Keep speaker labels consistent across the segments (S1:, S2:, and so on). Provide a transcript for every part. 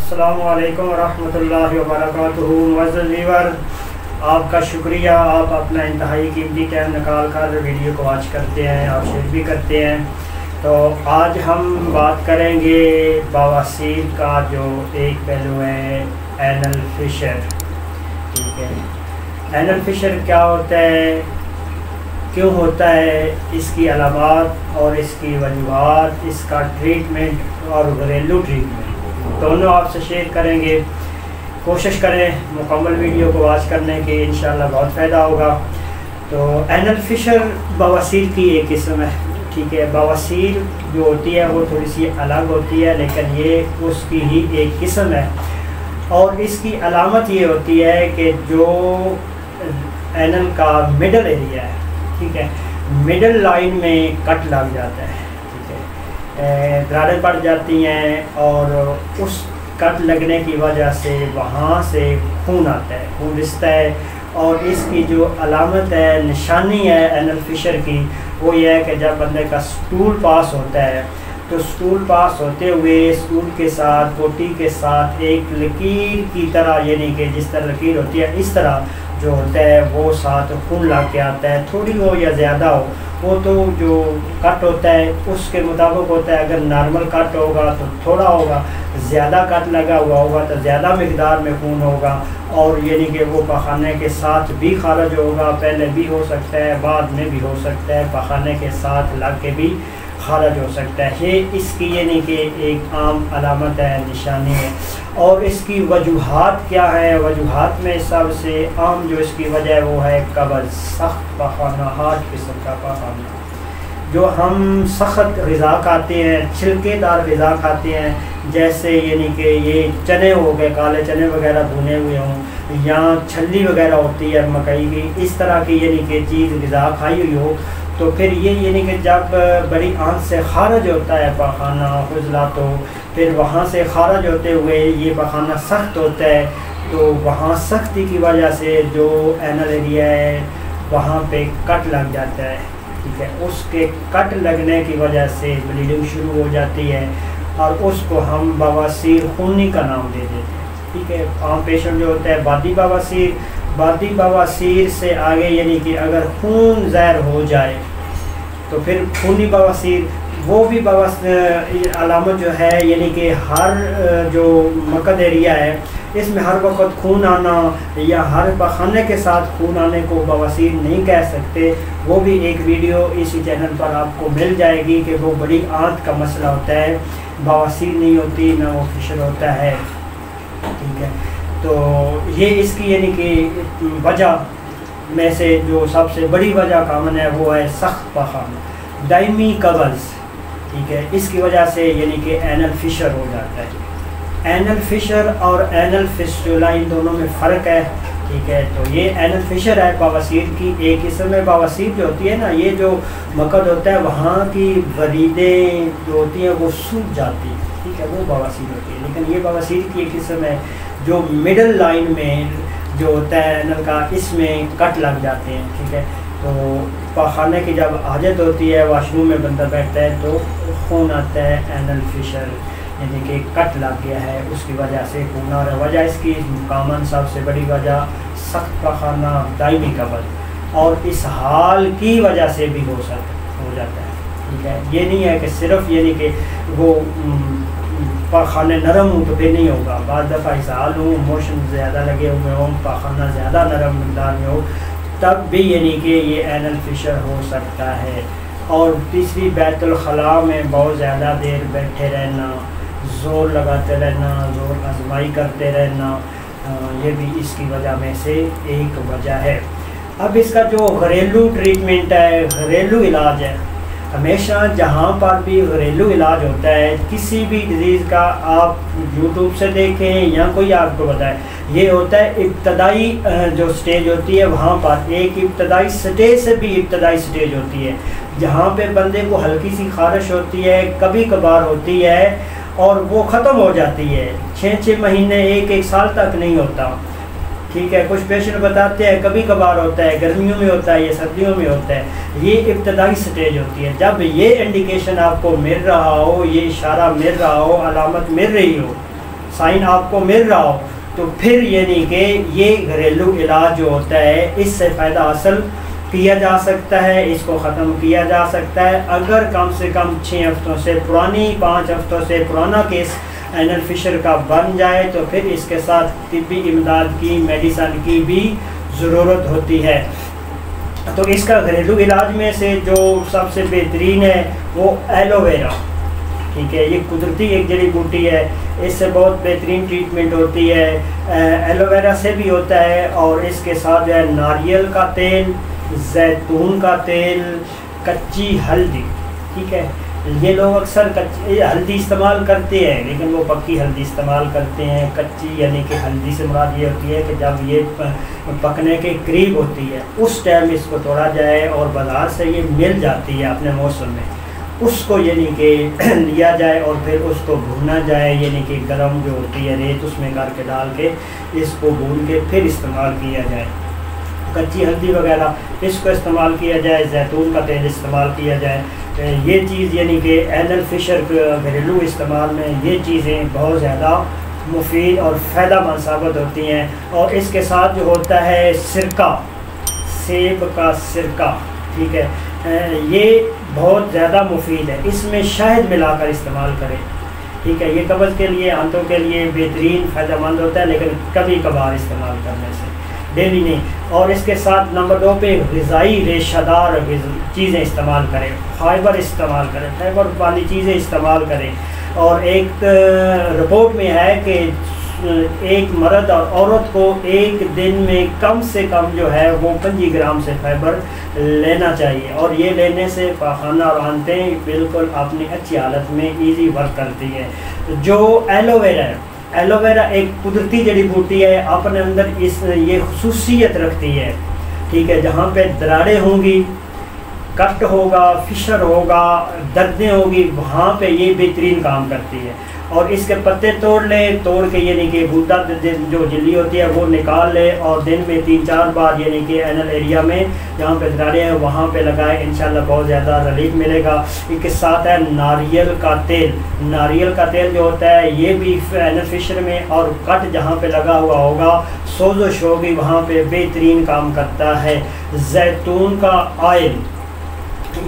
S1: السلام علیکم ورحمۃ اللہ وبرکاتہ۔ معزز ویور، آپ کا شکریہ، آپ اپنا انتہائی قیمتی ٹائم نکال کر ویڈیو کو واچ کرتے ہیں، آپ شیئر بھی کرتے ہیں۔ تو آج ہم بات کریں گے بواسیر کا جو ایک پہلو ہے اینل فشر۔ ٹھیک ہے، اینل فشر کیا ہوتا ہے، کیوں ہوتا ہے، اس کی علامات اور اس کی وجوہات، اس کا ٹریٹمنٹ اور گھریلو ٹریٹمنٹ دونوں آپ سے شیئر کریں گے۔ کوشش کریں مکمل ویڈیو کو واچ کرنے کی، انشاءاللہ بہت فائدہ ہوگا۔ تو اینل فشر بواسیر کی ایک قسم ہے۔ ٹھیک ہے، بواسیر جو ہوتی ہے وہ تھوڑی سی الگ ہوتی ہے، لیکن یہ اس کی ہی ایک قسم ہے، اور اس کی علامت یہ ہوتی ہے کہ جو اینل کا مڈل ایریا ہے، ٹھیک ہے، مڈل لائن میں کٹ لگ جاتا ہے، ٹھیک ہے، دراڑیں پڑ جاتی ہیں، اور اس کٹ لگنے کی وجہ سے وہاں سے خون آتا ہے، خون رستا ہے۔ اور اس کی جو علامت ہے، نشانی ہے اینل فشر کی، وہ یہ ہے کہ جب بندے کا سٹول پاس ہوتا ہے تو سٹول پاس ہوتے ہوئے سٹول کے ساتھ پوٹی کے ساتھ ایک لکیر کی طرح، یعنی کہ جس طرح لکیر ہوتی ہے اس طرح جو ہوتا ہے وہ ساتھ خون لا کے آتا ہے، تھوڑی ہو یا زیادہ ہو، وہ تو جو کٹ ہوتا ہے اس کے مطابق ہوتا ہے۔ اگر نارمل کٹ ہوگا تو تھوڑا ہوگا، زیادہ کٹ لگا ہوا ہوگا تو زیادہ مقدار میں خون ہوگا، اور یعنی کہ وہ پخانے کے ساتھ بھی خارج ہوگا، پہلے بھی ہو سکتا ہے، بعد میں بھی ہو سکتا ہے، پخانے کے ساتھ لگ کے بھی خارج ہو سکتا ہے۔ یہ اس کی یعنی کہ ایک عام علامت ہے، نشانی ہے۔ اور اس کی وجوہات کیا ہے؟ وجوہات میں سب سے عام جو اس کی وجہ ہے وہ ہے قبض، سخت پخانہ، ہارڈ قسم کا پخانہ۔ جو ہم سخت غذا کھاتے ہیں، چھلکے دار غذا کھاتے ہیں، جیسے یعنی کہ یہ چنے ہو گئے، کالے چنے وغیرہ بھنے ہوئے ہوں، یا چھلی وغیرہ ہوتی ہے مکئی کی، اس طرح کی یعنی کہ چیز غذا کھائی ہوئی ہو، تو پھر یہ یعنی کہ جب بڑی آنت سے خارج ہوتا ہے پخانہ فضلہ، تو پھر وہاں سے خارج ہوتے ہوئے یہ پخانہ سخت ہوتا ہے، تو وہاں سختی کی وجہ سے جو اینل ایریا ہے وہاں پہ کٹ لگ جاتا ہے، ٹھیک ہے، اس کے کٹ لگنے کی وجہ سے بلیڈنگ شروع ہو جاتی ہے، اور اس کو ہم بواسیر خونی کا نام دے دیتے ہیں۔ ٹھیک ہے، عام پیشنٹ جو ہوتا ہے بادی بواسیر، بادی بواسیر سے آگے یعنی کہ اگر خون زہر ہو جائے تو پھر خونی بواسیر، وہ بھی علامت جو ہے یعنی کہ ہر جو مقد ایریا ہے اس میں ہر وقت خون آنا یا ہر پخانے کے ساتھ خون آنے کو بواسیر نہیں کہہ سکتے۔ وہ بھی ایک ویڈیو اسی چینل پر آپ کو مل جائے گی کہ وہ بڑی آنت کا مسئلہ ہوتا ہے، بواسیر نہیں ہوتی، نہ وہ فشر ہوتا ہے۔ ٹھیک ہے، تو یہ اس کی یعنی کہ وجہ میں سے جو سب سے بڑی وجہ کامن ہے وہ ہے سخت پخانہ، دائمی قبض۔ ٹھیک ہے، اس کی وجہ سے یعنی کہ اینل فشر ہو جاتا ہے۔ اینل فشر اور اینل فسٹولا ان دونوں میں فرق ہے۔ ٹھیک ہے، تو یہ اینل فشر ہے بواسیر کی ایک قسم ہے۔ بواسیر جو ہوتی ہے نا، یہ جو مقد ہوتا ہے وہاں کی وریدیں جو ہوتی ہیں وہ سوکھ جاتی ہیں، ٹھیک ہے، وہ بواسیر ہوتی ہے۔ لیکن یہ بواسیر کی ایک قسم ہے جو مڈل لائن میں جو ہوتا ہے اینل کا، اس میں کٹ لگ جاتے ہیں۔ ٹھیک ہے، تو پخانے کی جب حاجت ہوتی ہے، واش روم میں بندہ بیٹھتا ہے تو خون آتا ہے، اینل فشر یعنی کہ کٹ لگ گیا ہے، اس کی وجہ سے خون آ رہا ہے۔ وجہ اس کی کامن سب سے بڑی وجہ سخت پخانہ، دائمی قبض، اور اس حال کی وجہ سے بھی ہو جاتا ہے۔ ٹھیک ہے، یہ نہیں ہے کہ صرف یعنی کہ وہ پخانے نرم ہوں تو پھر نہیں ہوگا، بعض دفعہ اسہال ہوں، موشن زیادہ لگے ہوئے ہوں، پخانہ زیادہ نرم مقدار میں ہو، تب بھی یعنی کہ یہ اینل فشر ہو سکتا ہے۔ اور تیسری بیت الخلاء میں بہت زیادہ دیر بیٹھے رہنا، زور لگاتے رہنا، زور آزمائی کرتے رہنا، یہ بھی اس کی وجہ میں سے ایک وجہ ہے۔ اب اس کا جو گھریلو ٹریٹمنٹ ہے، گھریلو علاج ہے، ہمیشہ جہاں پر بھی گھریلو علاج ہوتا ہے کسی بھی ڈیزیز کا، آپ یوٹیوب سے دیکھیں یا کوئی آپ کو بتائے، یہ ہوتا ہے ابتدائی جو سٹیج ہوتی ہے، وہاں پر ایک ابتدائی سٹیج سے بھی ابتدائی سٹیج ہوتی ہے، جہاں پہ بندے کو ہلکی سی خارش ہوتی ہے، کبھی کبھار ہوتی ہے، اور وہ ختم ہو جاتی ہے، 6 مہینے، 1 سال تک نہیں ہوتا۔ ٹھیک ہے، کچھ پیشنٹ بتاتے ہیں کبھی کبھار ہوتا ہے، گرمیوں میں ہوتا ہے یا سردیوں میں ہوتا ہے، یہ ابتدائی سٹیج ہوتی ہے۔ جب یہ انڈیکیشن آپ کو مل رہا ہو، یہ اشارہ مل رہا ہو، علامت مل رہی ہو سائن آپ کو مل رہا ہو تو پھر یعنی کہ یہ گھریلو علاج جو ہوتا ہے اس سے فائدہ حاصل کیا جا سکتا ہے، اس کو ختم کیا جا سکتا ہے اگر کم سے کم 6 ہفتوں سے پرانی 5 ہفتوں سے پرانا کیس اینل فشر کا بن جائے تو پھر اس کے ساتھ طبی امداد کی میڈیسن کی بھی ضرورت ہوتی ہے۔ تو اس کا گھریلو علاج میں سے جو سب سے بہترین ہے وہ ایلو ویرا، ٹھیک ہے، یہ قدرتی ایک جڑی بوٹی ہے، اس سے بہت بہترین ٹریٹمنٹ ہوتی ہے، ایلو ویرا سے بھی ہوتا ہے، اور اس کے ساتھ جو ہے ناریل کا تیل، زیتون کا تیل، کچی ہلدی، ٹھیک ہے، یہ لوگ اکثر کچی ہلدی استعمال کرتے ہیں لیکن وہ پکی ہلدی استعمال کرتے ہیں، کچی یعنی کہ ہلدی سے مراد یہ ہوتی ہے کہ جب یہ پکنے کے قریب ہوتی ہے اس ٹائم اس کو توڑا جائے، اور بازار سے یہ مل جاتی ہے اپنے موسم میں، اس کو یعنی کہ لیا جائے اور پھر اس کو بھونا جائے، یعنی کہ گرم جو ہوتی ہے ریت اس میں کر کے ڈال کے اس کو بھون کے پھر استعمال کیا جائے، کچی ہلدی وغیرہ اس کو استعمال کیا جائے، زیتون کا تیل استعمال کیا جائے، یہ چیز یعنی کہ اینل فشر گھریلو استعمال میں یہ چیزیں بہت زیادہ مفید اور فائدہ مند ثابت ہوتی ہیں۔ اور اس کے ساتھ جو ہوتا ہے سرکہ، سیب کا سرکہ، ٹھیک ہے، یہ بہت زیادہ مفید ہے، اس میں شہد ملا کر استعمال کریں، ٹھیک ہے، یہ قبض کے لیے آنتوں کے لیے بہترین فائدہ مند ہوتا ہے لیکن کبھی کبھار استعمال کرنے سے، ڈیلی نہیں۔ اور اس کے ساتھ نمبر 2 پہ غذائی ریشہ دار چیزیں استعمال کریں، فائبر استعمال کریں، فائبر والی چیزیں استعمال کریں۔ اور ایک رپورٹ میں ہے کہ ایک مرد اور عورت کو ایک دن میں کم سے کم جو ہے وہ 25 گرام سے فائبر لینا چاہیے، اور یہ لینے سے پاخانہ اور آنتیں بالکل اپنی اچھی حالت میں ایزی ورک کرتی ہے۔ جو ایلو ویرا ہے، ایلو ویرا ایک قدرتی جڑی بوٹی ہے، اپنے اندر یہ خصوصیت رکھتی ہے، ٹھیک ہے، جہاں پہ دراڑیں ہوں گی، کٹ ہوگا، فشر ہوگا، دردیں ہوگی، وہاں پہ یہ بہترین کام کرتی ہے۔ اور اس کے پتے توڑ لیں، توڑ کے یعنی کہ گودا جو جلی ہوتی ہے وہ نکال لے، اور دن میں 3-4 بار یعنی کہ اینل ایریا میں جہاں پہ دراڑیں ہیں وہاں پہ لگائیں، انشاءاللہ بہت زیادہ ریلیف ملے گا۔ اس کے ساتھ ہے ناریل کا تیل، ناریل کا تیل جو ہوتا ہے یہ بھی اینل فشر میں اور کٹ جہاں پہ لگا ہوا ہوگا، سوزش ہوگی، وہاں پہ بہترین کام کرتا ہے۔ زیتون کا آئل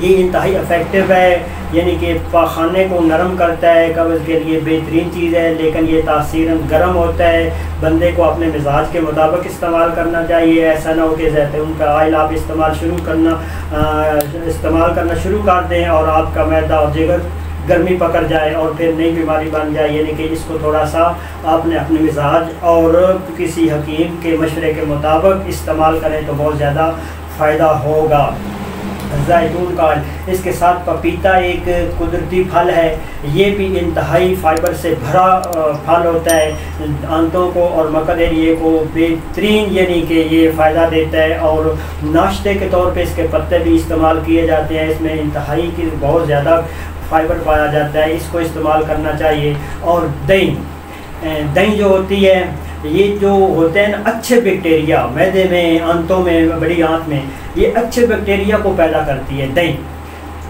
S1: یہ انتہائی افیکٹو ہے، یعنی کہ پاخانے کو نرم کرتا ہے، قبض کے لیے بہترین چیز ہے، لیکن یہ تاثیراً گرم ہوتا ہے، بندے کو اپنے مزاج کے مطابق استعمال کرنا چاہیے۔ ایسا نہ ہو کہ زیتون کا آئل آپ استعمال کرنا شروع کر دیں اور آپ کا معدہ اور جگر گرمی پکڑ جائے اور پھر نئی بیماری بن جائے، یعنی کہ اس کو تھوڑا سا آپ نے اپنے مزاج اور کسی حکیم کے مشورے کے مطابق استعمال کریں تو بہت زیادہ فائدہ ہوگا۔ زیتون کا آئل، اس کے ساتھ پپیتا ایک قدرتی پھل ہے، یہ بھی انتہائی فائبر سے بھرا پھل ہوتا ہے، آنتوں کو اور مکر ایریے کو بہترین یعنی کہ یہ فائدہ دیتا ہے، اور ناشتے کے طور پہ اس کے پتے بھی استعمال کیے جاتے ہیں، اس میں انتہائی کی بہت زیادہ فائبر پایا جاتا ہے، اس کو استعمال کرنا چاہیے۔ اور دہی جو ہوتی ہے، یہ جو ہوتے ہیں نا اچھے بیکٹیریا معدے میں، آنتوں میں، بڑی آنت میں، یہ اچھے بیکٹیریا کو پیدا کرتی ہے دہی،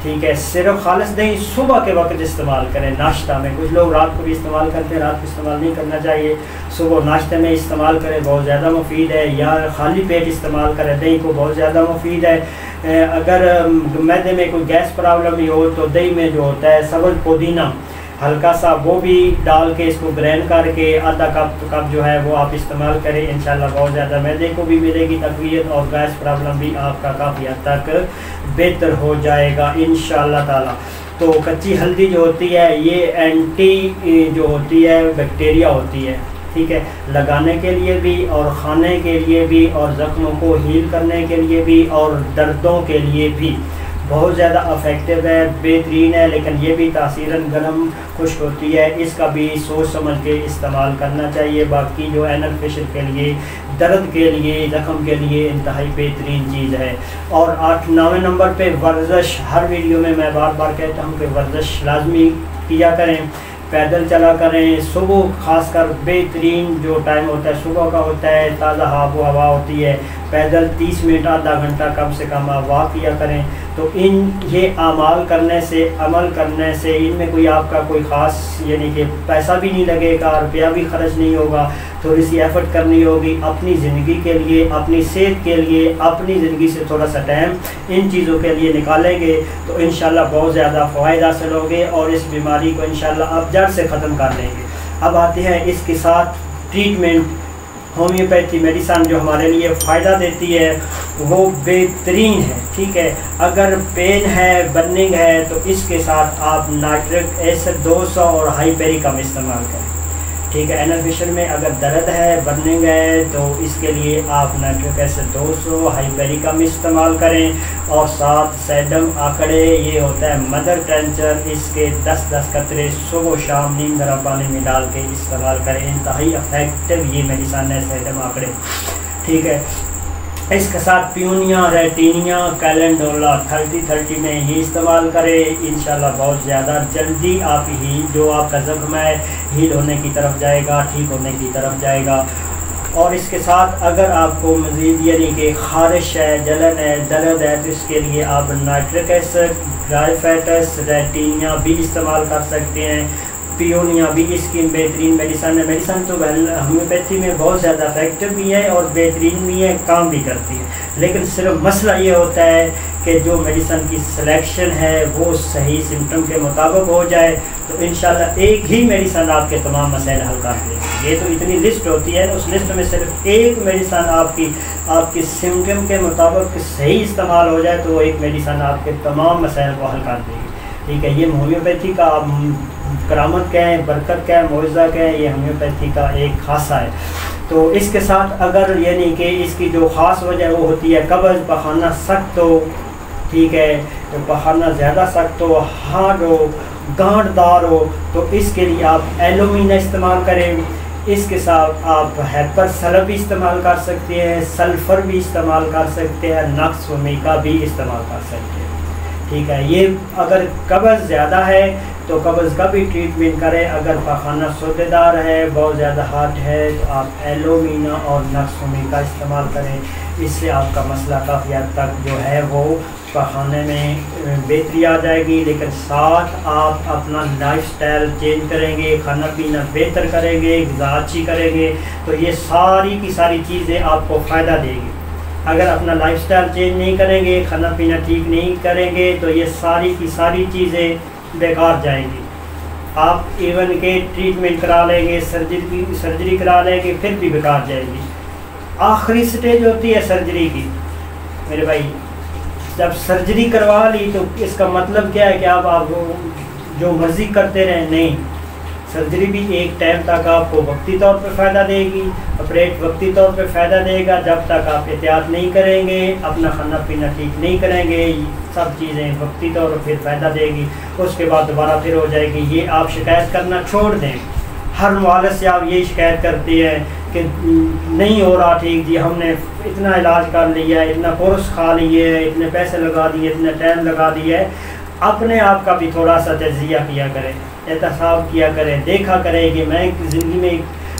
S1: ٹھیک ہے۔ صرف خالص دہی صبح کے وقت استعمال کریں ناشتہ میں، کچھ لوگ رات کو بھی استعمال کرتے ہیں، رات کو استعمال نہیں کرنا چاہیے، صبح ناشتے میں استعمال کریں، بہت زیادہ مفید ہے، یا خالی پیٹ استعمال کریں، دہی کو بہت زیادہ مفید ہے۔ اگر معدے میں کوئی گیس پرابلم بھی ہو تو دہی میں جو ہوتا ہے سبز پودینہ ہلکا سا وہ بھی ڈال کے اس کو گرینڈ کر کے آدھا کپ جو ہے وہ آپ استعمال کریں، انشاءاللہ بہت زیادہ معدے کو بھی ملے گی تقویت اور گیس پرابلم بھی آپ کا کافی حد تک بہتر ہو جائے گا انشاءاللہ تعالی۔ تو کچی ہلدی جو ہوتی ہے یہ اینٹی جو ہوتی ہے بیکٹیریا ہوتی ہے، ٹھیک ہے، لگانے کے لیے بھی اور کھانے کے لیے بھی اور زخموں کو ہیل کرنے کے لیے بھی اور دردوں کے لیے بھی بہت زیادہ افیکٹو ہے، بہترین ہے، لیکن یہ بھی تاثیراً گرم خشک ہوتی ہے، اس کا بھی سوچ سمجھ کے استعمال کرنا چاہیے۔ باقی جو اینل فشر کے لیے، درد کے لیے، زخم کے لیے انتہائی بہترین چیز ہے۔ اور 9ویں نمبر پہ ورزش، ہر ویڈیو میں بار بار کہتا ہوں کہ ورزش لازمی کیا کریں، پیدل چلا کریں، صبح خاص کر بہترین جو ٹائم ہوتا ہے صبح کا ہوتا ہے، تازہ آب و ہوا ہوتی ہے، پیدل 30 منٹ آدھا گھنٹہ کم سے کم آپ واک کیا کریں، تو تو یہ اعمال کرنے سے، عمل کرنے سے ان میں کوئی آپ کا کوئی خاص یعنی کہ پیسہ بھی نہیں لگے گا، روپیہ بھی خرچ نہیں ہوگا، تھوڑی سی ایفرٹ کرنی ہوگی اپنی زندگی کے لیے، اپنی صحت کے لیے، اپنی زندگی سے تھوڑا سا ٹائم ان چیزوں کے لیے نکالیں گے تو انشاءاللہ بہت زیادہ فوائد حاصل ہوگے اور اس بیماری کو انشاءاللہ آپ جڑ سے ختم کر لیں گے۔ اب آتے ہیں اس کے ساتھ ٹریٹمنٹ۔ ہومیوپیتھی میڈیسن جو ہمارے لیے فائدہ دیتی ہے وہ بہترین ہے، ٹھیک ہے۔ اگر پین ہے، برننگ ہے تو اس کے ساتھ آپ نائٹرک ایسڈ 200 اور ہائی پیریکم استعمال کریں، ٹھیک ہے۔ اینل فشر میں اگر درد ہے، برننگ ہے تو اس کے لیے آپ نائٹرک ایسڈ 200 ہائی پیریکم استعمال کریں اور ساتھ سیڈم آکڑے، یہ ہوتا ہے مدر ٹینچر، اس کے 10 قطرے صبح و شام نیم گرم پانی میں ڈال کے استعمال کریں، انتہائی افیکٹو یہ میڈیسن ہے سیڈم آکڑے، ٹھیک ہے۔ اس کے ساتھ پیونیا، ریٹینیا، کیلنڈولا 30-30 میں یہ استعمال کرے، انشاءاللہ بہت زیادہ جلدی آپ ہی جو آپ کا زخم ہے ہیل ہونے کی طرف جائے گا، ٹھیک ہونے کی طرف جائے گا۔ اور اس کے ساتھ اگر آپ کو مزید یعنی کہ خارش ہے، جلن ہے، درد ہے تو اس کے لیے آپ نائٹرک ایسڈ، گرائفیٹس، ریٹینیا بھی استعمال کر سکتے ہیں۔ پیونیا بھی اس کی بہترین میڈیسن ہے۔ میڈیسن تو ہومیوپیتھی میں بہت زیادہ افیکٹو بھی ہے اور بہترین بھی ہے، کام بھی کرتی ہے، لیکن صرف مسئلہ یہ ہوتا ہے کہ جو میڈیسن کی سلیکشن ہے وہ صحیح سمٹم کے مطابق ہو جائے تو انشاءاللہ ایک ہی میڈیسن آپ کے تمام مسائل حل کر دے گی۔ یہ تو اتنی لسٹ ہوتی ہے، اس لسٹ میں صرف ایک میڈیسن آپ کی سمٹم کے مطابق صحیح استعمال ہو جائے تو وہ ایک میڈیسن آپ کے تمام مسائل کو حل کر دے گی، ٹھیک ہے۔ یہ ہومیوپیتھی کا کرامت کہیں، برکت کہیں، معجزہ کہیں، یہ ہومیوپیتھی کا ایک خاصہ ہے۔ تو اس کے ساتھ اگر یعنی کہ اس کی جو خاص وجہ وہ ہوتی ہے قبض، پخانہ سخت ہو، ٹھیک ہے، تو پخانہ زیادہ سخت ہو، ہارڈ ہو، گانٹ دار ہو تو اس کے لیے آپ ایلومینا استعمال کریں۔ اس کے ساتھ آپ ہیپر سلب بھی استعمال کر سکتے ہیں، سلفر بھی استعمال کر سکتے ہیں، نقص ومیکا بھی استعمال کر سکتے ہیں، ٹھیک ہے۔ یہ اگر قبض زیادہ ہے تو قبض کا بھی ٹریٹمنٹ کریں، اگر پخانہ سودے دار ہے، بہت زیادہ ہارڈ ہے تو آپ ایلومینا اور نقص ومیکا استعمال کریں، اس سے آپ کا مسئلہ کافی حد تک جو ہے وہ پخانے میں بہتری آ جائے گی۔ لیکن ساتھ آپ اپنا لائف سٹائل چینج کریں گے، کھانا پینا بہتر کریں گے، غذا اچھی کریں گے تو یہ ساری کی ساری چیزیں آپ کو فائدہ دے گی۔ اگر اپنا لائف سٹائل چینج نہیں کریں گے، کھانا پینا ٹھیک نہیں کریں گے تو یہ ساری کی ساری چیزیں بیکار جائیں گی۔ آپ ایون کے ٹریٹمنٹ کرا لیں گے، سرجری کرا لیں گے، پھر بھی بیکار جائے گی۔ آخری سٹیج ہوتی ہے سرجری کی میرے بھائی، جب سرجری کروا لی تو اس کا مطلب کیا ہے کہ آپ جو مرضی کرتے رہیں؟ نہیں، سرجری بھی ایک ٹائم تک آپ کو وقتی طور پہ فائدہ دے گی، آپریٹ وقتی طور پہ فائدہ دے گا، جب تک آپ احتیاط نہیں کریں گے، اپنا کھانا پینا ٹھیک نہیں کریں گے، سب چیزیں وقتی طور پہ پھر فائدہ دے گی، اس کے بعد دوبارہ پھر ہو جائے گی۔ یہ آپ شکایت کرنا چھوڑ دیں۔ ہر معالج سے آپ یہی شکایت کرتے ہیں کہ نہیں ہو رہا ٹھیک، جی ہم نے اتنا علاج کر لیا ہے، اتنا کورس کھا لیے ہے، اتنے پیسے لگا دیے، اتنا ٹائم لگا دیا ہے۔ اپنے آپ کا بھی تھوڑا سا تجزیہ کیا کریں، احتساب کیا کریں، دیکھا کریں کہ میں زندگی میں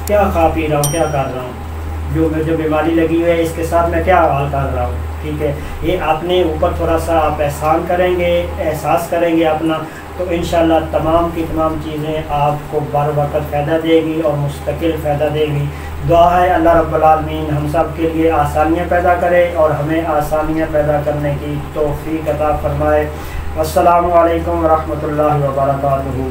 S1: کیا کھا پی رہا ہوں، کیا کر رہا ہوں، جو بیماری لگی ہوئی ہے اس کے ساتھ میں کیا حال کر رہا ہوں، ٹھیک ہے۔ یہ اپنے اوپر تھوڑا سا آپ احسان کریں گے، احساس کریں گے اپنا، تو انشاءاللہ تمام کی تمام چیزیں آپ کو بر وقت فائدہ دے گی اور مستقل فائدہ دے گی۔ دعا ہے اللہ رب العالمین ہم سب کے لیے آسانیاں پیدا کرے اور ہمیں آسانیاں پیدا کرنے کی توفیق عطا فرمائے۔ السلام علیکم ورحمۃ اللہ وبرکاتہ۔